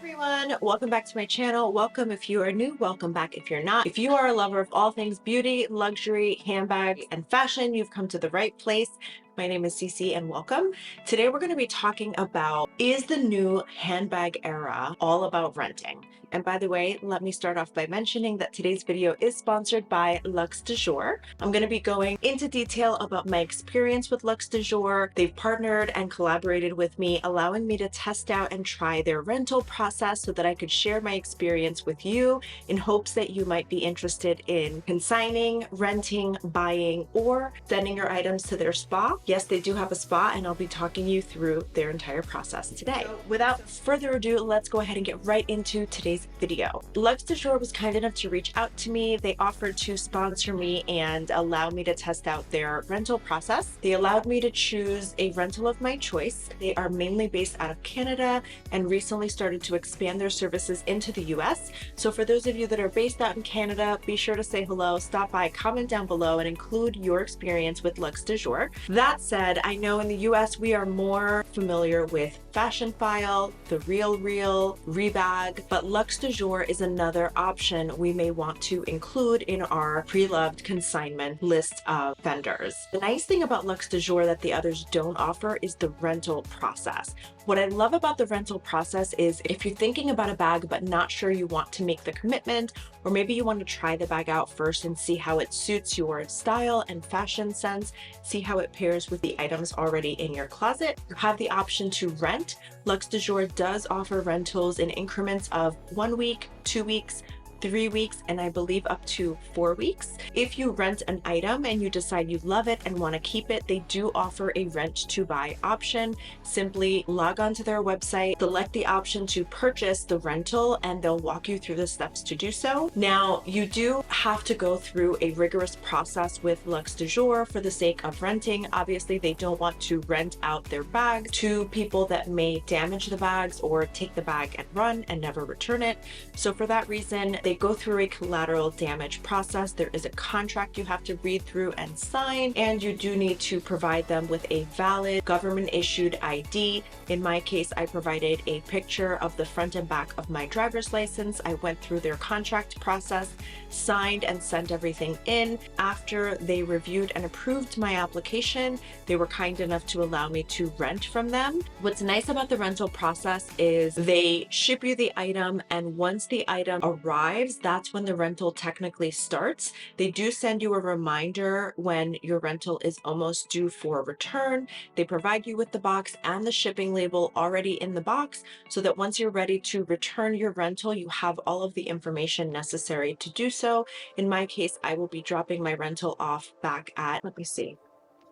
Everyone, welcome back to my channel. Welcome if you are new, welcome back if you're not. If you are a lover of all things beauty, luxury, handbag, and fashion, you've come to the right place. My name is Cece and welcome. Today we're going to be talking about, is the new handbag era all about renting? And by the way, let me start off by mentioning that today's video is sponsored by Luxe Du Jour. I'm going to be going into detail about my experience with Luxe Du Jour. They've partnered and collaborated with me, allowing me to test out and try their rental process so that I could share my experience with you in hopes that you might be interested in consigning, renting, buying, or sending your items to their spa. Yes, they do have a spa, and I'll be talking you through their entire process today. So without further ado, let's go ahead and get right into today's video. Luxe Du Jour was kind enough to reach out to me. They offered to sponsor me and allow me to test out their rental process. They allowed me to choose a rental of my choice. They are mainly based out of Canada and recently started to expand their services into the US. So for those of you that are based out in Canada, be sure to say hello, stop by, comment down below, and include your experience with Luxe Du Jour. That said, I know in the US we are more familiar with Fashionphile, The RealReal, Rebag, but Luxe Du Jour is another option we may want to include in our pre-loved consignment list of vendors. The nice thing about Luxe Du Jour that the others don't offer is the rental process. What I love about the rental process is if you're thinking about a bag but not sure you want to make the commitment, or maybe you want to try the bag out first and see how it suits your style and fashion sense, see how it pairs with the items already in your closet, you have the option to rent. Luxe Du Jour does offer rentals in increments of 1 week, 2 weeks, 3 weeks, and I believe up to 4 weeks. If you rent an item and you decide you love it and want to keep it, they do offer a rent to buy option. Simply log on to their website, select the option to purchase the rental, and they'll walk you through the steps to do so. Now, you do have to go through a rigorous process with Luxe Du Jour for the sake of renting. Obviously, they don't want to rent out their bags to people that may damage the bags or take the bag and run and never return it. So for that reason, they go through a collateral damage process. There is a contract you have to read through and sign, and you do need to provide them with a valid government issued ID. In my case, I provided a picture of the front and back of my driver's license. I went through their contract process, signed and sent everything in. After they reviewed and approved my application, they were kind enough to allow me to rent from them. What's nice about the rental process is they ship you the item, and once the item arrives, that's when the rental technically starts. They do send you a reminder when your rental is almost due for return. They provide you with the box and the shipping label already in the box so that once you're ready to return your rental, you have all of the information necessary to do so. In my case, I will be dropping my rental off back at, let me see.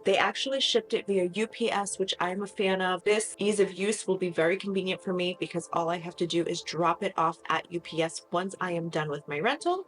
They actually shipped it via UPS, which I'm a fan of. This ease of use will be very convenient for me because all I have to do is drop it off at UPS once I am done with my rental.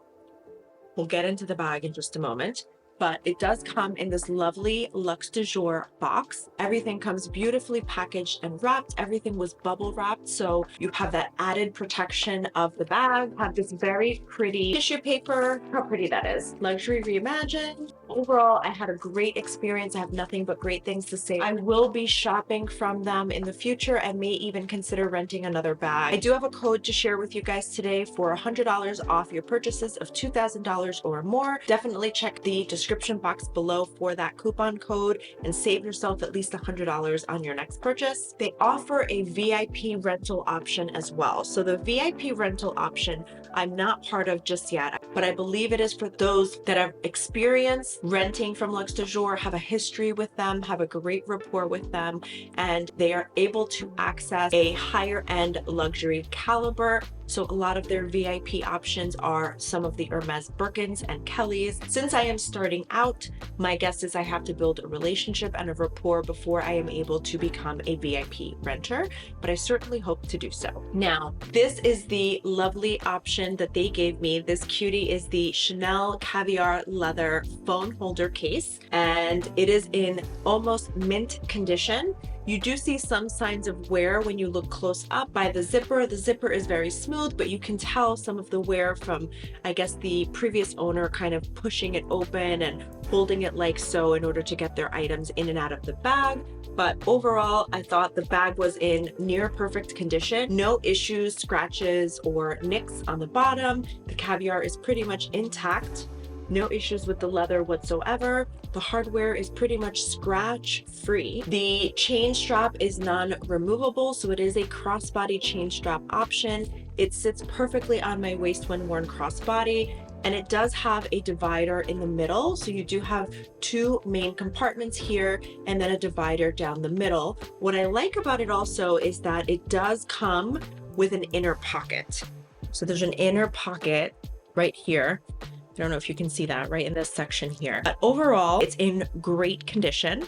We'll get into the bag in just a moment, but it does come in this lovely Luxe Du Jour box. Everything comes beautifully packaged and wrapped. Everything was bubble wrapped, so you have that added protection of the bag. Have this very pretty tissue paper. How pretty that is. Luxury reimagined. Overall, I had a great experience. I have nothing but great things to say. I will be shopping from them in the future and may even consider renting another bag. I do have a code to share with you guys today for $100 off your purchases of $2,000 or more. Definitely check the description box below for that coupon code and save yourself at least $100 on your next purchase. They offer a VIP rental option as well. So the VIP rental option, I'm not part of just yet, but I believe it is for those that have experienced renting from Luxe Du Jour, have a history with them, have a great rapport with them, and they are able to access a higher end luxury caliber. So a lot of their VIP options are some of the Hermes Birkins and Kellys. Since I am starting out, my guess is I have to build a relationship and a rapport before I am able to become a VIP renter, but I certainly hope to do so. Now, this is the lovely option that they gave me. This cutie is the Chanel Caviar Leather phone holder case, and it is in almost mint condition. You do see some signs of wear when you look close up by the zipper. The zipper is very smooth, but you can tell some of the wear from, I guess, the previous owner kind of pushing it open and holding it like so in order to get their items in and out of the bag. But overall, I thought the bag was in near perfect condition. No issues, scratches, or nicks on the bottom. The caviar is pretty much intact. No issues with the leather whatsoever. The hardware is pretty much scratch free. The chain strap is non-removable, so it is a crossbody chain strap option. It sits perfectly on my waist when worn crossbody, and it does have a divider in the middle. So you do have two main compartments here and then a divider down the middle. What I like about it also is that it does come with an inner pocket. So there's an inner pocket right here. I don't know if you can see that right in this section here. But overall, it's in great condition.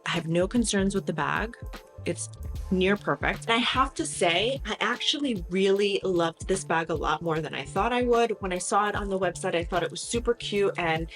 I have no concerns with the bag. It's near perfect. And I have to say, I actually really loved this bag a lot more than I thought I would. When I saw it on the website, I thought it was super cute, and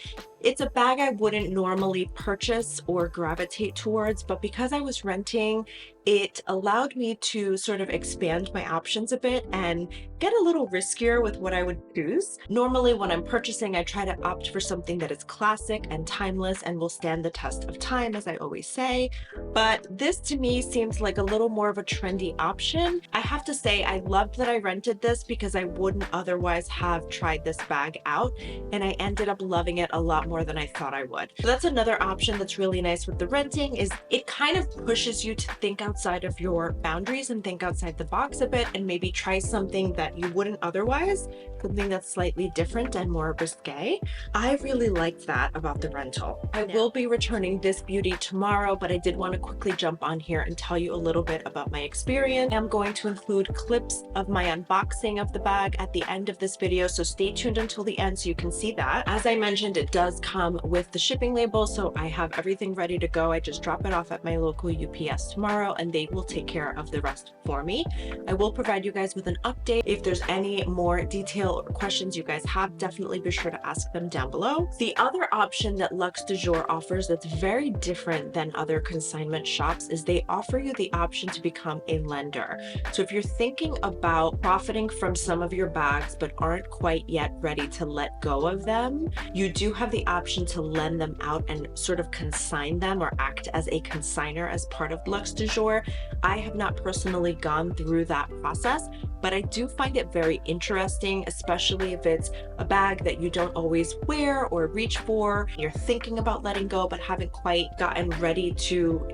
it's a bag I wouldn't normally purchase or gravitate towards, but because I was renting, it allowed me to sort of expand my options a bit and get a little riskier with what I would choose. Normally when I'm purchasing, I try to opt for something that is classic and timeless and will stand the test of time, as I always say. But this to me seems like a little more of a trendy option. I have to say, I loved that I rented this because I wouldn't otherwise have tried this bag out, and I ended up loving it a lot more than I thought I would. So that's another option that's really nice with the renting, is it kind of pushes you to think outside of your boundaries and think outside the box a bit and maybe try something that you wouldn't otherwise, something that's slightly different and more risque. I really liked that about the rental. I will be returning this beauty tomorrow, but I did want to quickly jump on here and tell you a little bit about my experience. I'm going to include clips of my unboxing of the bag at the end of this video, so stay tuned until the end so you can see that. As I mentioned, it does come with the shipping label, so I have everything ready to go. I just drop it off at my local UPS tomorrow and they will take care of the rest for me. I will provide you guys with an update. If there's any more detail or questions you guys have, definitely be sure to ask them down below. The other option that Luxe Du Jour offers that's very different than other consignment shops is they offer you the option to become a lender. So if you're thinking about profiting from some of your bags but aren't quite yet ready to let go of them, you do have the option to lend them out and sort of consign them or act as a consigner as part of Luxe Du Jour. I have not personally gone through that process, but I do find it very interesting, especially if it's a bag that you don't always wear or reach for. You're thinking about letting go, but haven't quite gotten ready to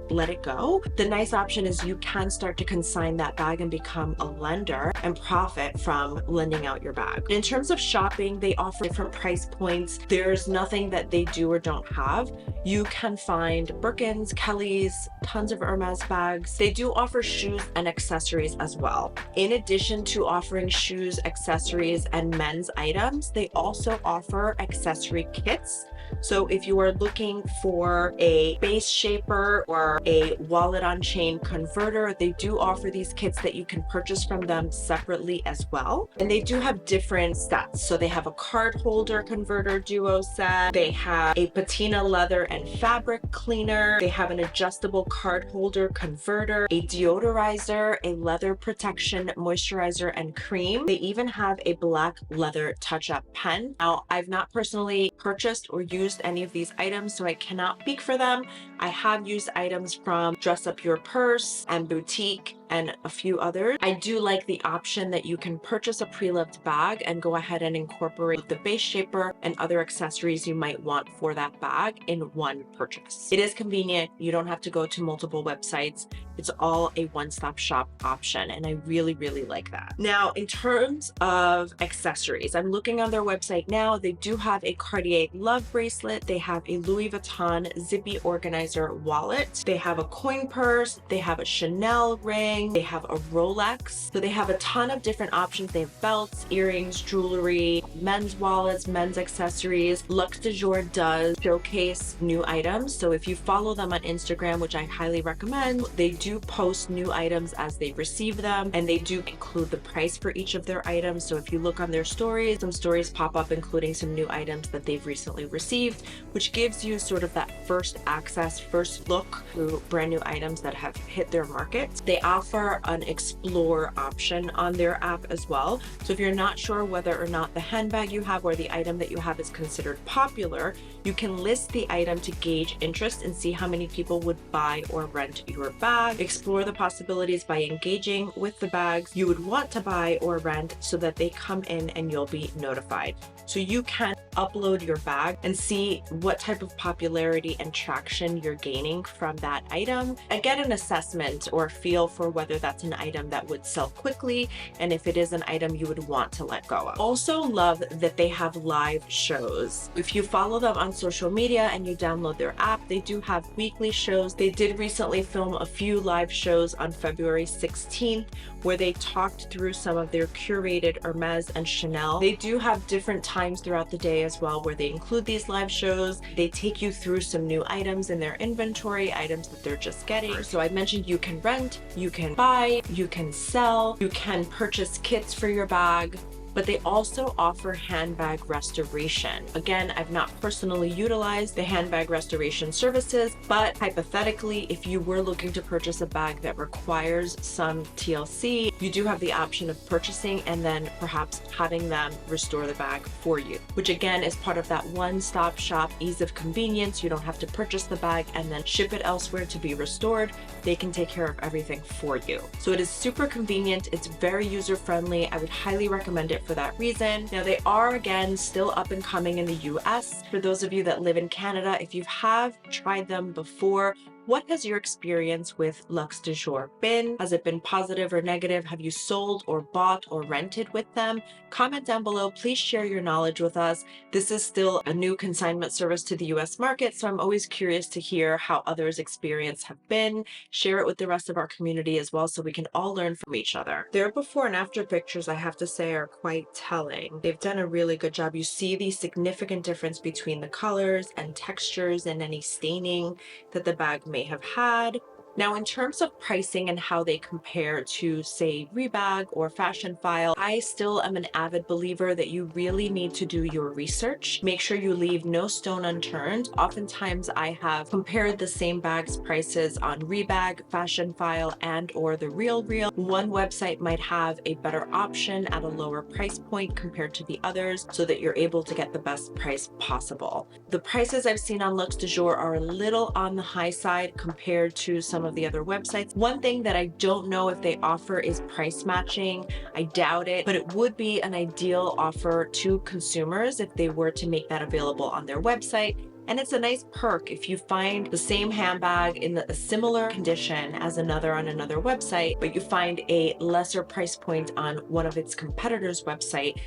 let it go. The nice option is you can start to consign that bag and become a lender and profit from lending out your bag. In terms of shopping, they offer different price points. There's nothing that they do or don't have. You can find Birkins, Kellys, tons of Hermes bags. They do offer shoes and accessories as well. In addition to offering shoes, accessories, and men's items, they also offer accessory kits. So if you are looking for a base shaper or a wallet on chain converter, they do offer these kits that you can purchase from them separately as well. And they do have different sets. So they have a card holder converter duo set. They have a patina leather and fabric cleaner. They have an adjustable card holder converter, a deodorizer, a leather protection moisturizer and cream. They even have a black leather touch-up pen. Now, I've not personally purchased or used any of these items, so I cannot speak for them. I have used items from Dress Up Your Purse and Boutique and a few others. I do like the option that you can purchase a pre-loved bag and go ahead and incorporate the base shaper and other accessories you might want for that bag in one purchase. It is convenient. You don't have to go to multiple websites. It's all a one-stop shop option, and I really, really like that. Now, in terms of accessories, I'm looking on their website now. They do have a Cartier love bracelet. They have a Louis Vuitton zippy organizer wallet. They have a coin purse. They have a Chanel ring. They have a Rolex. So they have a ton of different options. They have belts, earrings, jewelry, men's wallets, men's accessories. Luxe Du Jour does showcase new items. So if you follow them on Instagram, which I highly recommend, they do post new items as they receive them, and they do include the price for each of their items. So if you look on their stories, some stories pop up including some new items that they've recently received, which gives you sort of that first access first look through brand new items that have hit their market. They offer an explore option on their app as well. So if you're not sure whether or not the handbag you have or the item that you have is considered popular, you can list the item to gauge interest and see how many people would buy or rent your bag. Explore the possibilities by engaging with the bags you would want to buy or rent so that they come in and you'll be notified. So you can upload your bag and see what type of popularity and traction you're gaining from that item and get an assessment or feel for whether that's an item that would sell quickly and if it is an item you would want to let go of. Also love that they have live shows. If you follow them on social media and you download their app, they do have weekly shows. They did recently film a few live shows on February 16th where they talked through some of their curated Hermes and Chanel. They do have different times throughout the day as well where they include these live shows. They take you through some new items in their inventory, items that they're just getting. So I mentioned you can rent, you can buy, you can sell, you can purchase kits for your bag, but they also offer handbag restoration. Again, I've not personally utilized the handbag restoration services, but hypothetically, if you were looking to purchase a bag that requires some TLC, you do have the option of purchasing and then perhaps having them restore the bag for you, which again is part of that one-stop shop ease of convenience. You don't have to purchase the bag and then ship it elsewhere to be restored. They can take care of everything for you. So it is super convenient. It's very user-friendly. I would highly recommend it for that reason. Now they are again still up and coming in the US. For those of you that live in Canada, if you have tried them before, what has your experience with Luxe Du Jour been? Has it been positive or negative? Have you sold or bought or rented with them? Comment down below. Please share your knowledge with us. This is still a new consignment service to the US market, so I'm always curious to hear how others' experience have been. Share it with the rest of our community as well so we can all learn from each other. Their before and after pictures, I have to say, are quite telling. They've done a really good job. You see the significant difference between the colors and textures and any staining that the bag may have had. Now, in terms of pricing and how they compare to, say, Rebag or Fashionphile, I still am an avid believer that you really need to do your research. Make sure you leave no stone unturned. Oftentimes, I have compared the same bag's prices on Rebag, Fashionphile, and or The RealReal. One website might have a better option at a lower price point compared to the others so that you're able to get the best price possible. The prices I've seen on Luxe Du Jour are a little on the high side compared to some of the other websites. One thing that I don't know if they offer is price matching. I doubt it, but it would be an ideal offer to consumers if they were to make that available on their website. And it's a nice perk if you find the same handbag in a similar condition as another on another website, but you find a lesser price point on one of its competitors' website.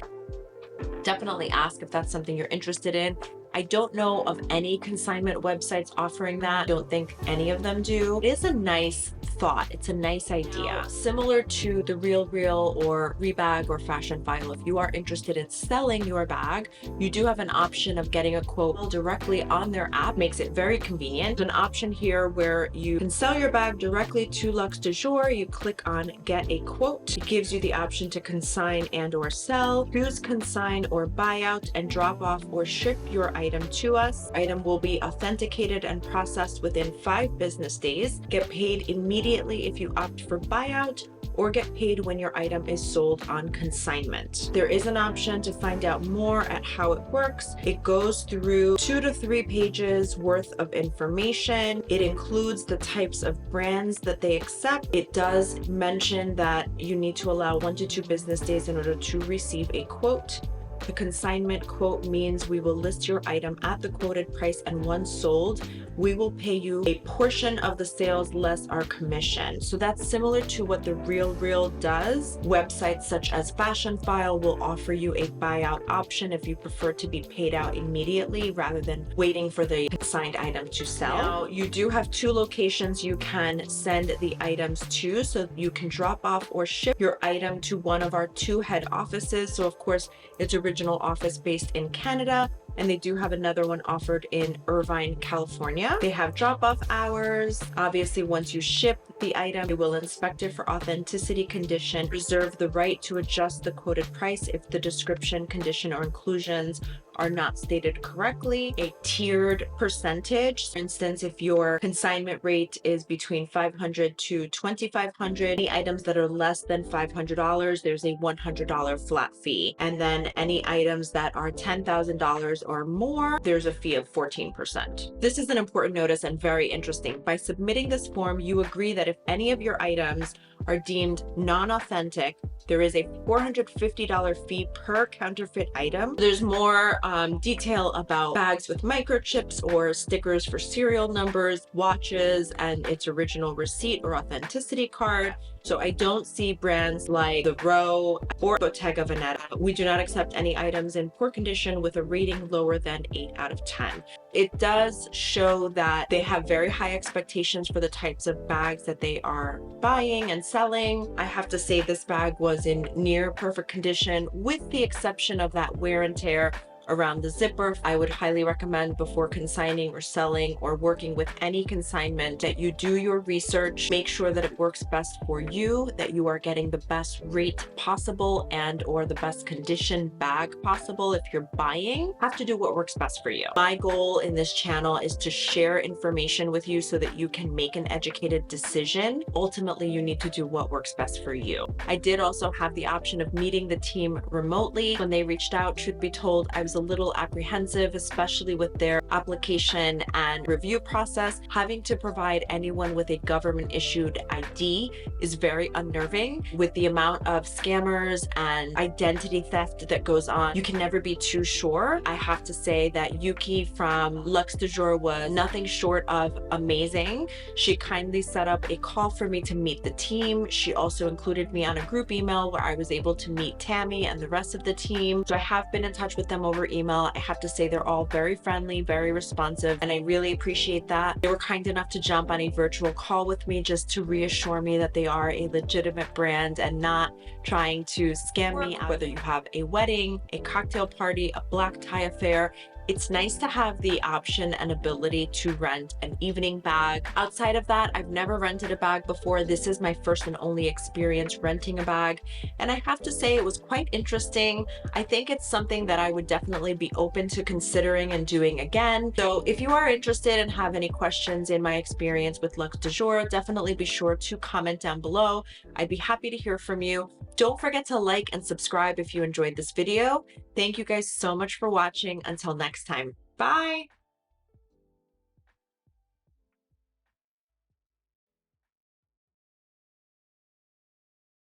Definitely ask if that's something you're interested in. I don't know of any consignment websites offering that. I don't think any of them do. It is a nice thought. It's a nice idea. Similar to The RealReal or Rebag or Fashionphile, if you are interested in selling your bag, you do have an option of getting a quote directly on their app. Makes it very convenient. There's an option here where you can sell your bag directly to Luxe Du Jour. You click on Get a Quote. It gives you the option to consign and or sell. Choose consign or buyout and drop off or ship your item to us. Item will be authenticated and processed within 5 business days. Get paid immediately if you opt for buyout, or get paid when your item is sold on consignment. There is an option to find out more at how it works. It goes through 2 to 3 pages worth of information. It includes the types of brands that they accept. It does mention that you need to allow 1 to 2 business days in order to receive a quote. The consignment quote means we will list your item at the quoted price, and once sold, we will pay you a portion of the sales less our commission. So that's similar to what The RealReal does. Websites such as Fashionphile will offer you a buyout option if you prefer to be paid out immediately rather than waiting for the consigned item to sell. Now, you do have 2 locations you can send the items to, so you can drop off or ship your item to one of our 2 head offices. So of course, its original office based in Canada, and they do have another one offered in Irvine, California. They have drop-off hours. Obviously, once you ship the item, they will inspect it for authenticity condition, reserve the right to adjust the quoted price if the description, condition, or inclusions are not stated correctly, a tiered percentage. For instance, if your consignment rate is between $500 to $2,500, any items that are less than $500, there's a $100 flat fee. And then any items that are $10,000 or more, there's a fee of 14%. This is an important notice and very interesting. By submitting this form, you agree that if any of your items are deemed non-authentic, there is a $450 fee per counterfeit item. There's more detail about bags with microchips or stickers for serial numbers, watches, and its original receipt or authenticity card. So I don't see brands like The Row or Bottega Veneta. We do not accept any items in poor condition with a rating lower than 8 out of 10. It does show that they have very high expectations for the types of bags that they are buying and selling. I have to say this bag was in near perfect condition with the exception of that wear and tear around the zipper. I would highly recommend before consigning or selling or working with any consignment that you do your research, make sure that it works best for you, that you are getting the best rate possible and or the best condition bag possible. If you're buying, have to do what works best for you. My goal in this channel is to share information with you so that you can make an educated decision. Ultimately, you need to do what works best for you. I did also have the option of meeting the team remotely. When they reached out, truth be told, I was a little apprehensive, especially with their application and review process. Having to provide anyone with a government issued ID is very unnerving. With the amount of scammers and identity theft that goes on, you can never be too sure. I have to say that Yuki from Luxe Du Jour was nothing short of amazing. She kindly set up a call for me to meet the team. She also included me on a group email where I was able to meet Tammy and the rest of the team. So I have been in touch with them over email. I have to say they're all very friendly, very responsive, and I really appreciate that. They were kind enough to jump on a virtual call with me just to reassure me that they are a legitimate brand and not trying to scam me out. Whether you have a wedding, a cocktail party, a black tie affair, it's nice to have the option and ability to rent an evening bag. Outside of that, I've never rented a bag before. This is my first and only experience renting a bag. And I have to say it was quite interesting. I think it's something that I would definitely be open to considering and doing again. So if you are interested and have any questions in my experience with Luxe Du Jour, definitely be sure to comment down below. I'd be happy to hear from you. Don't forget to like and subscribe if you enjoyed this video. Thank you guys so much for watching. Until next time, bye.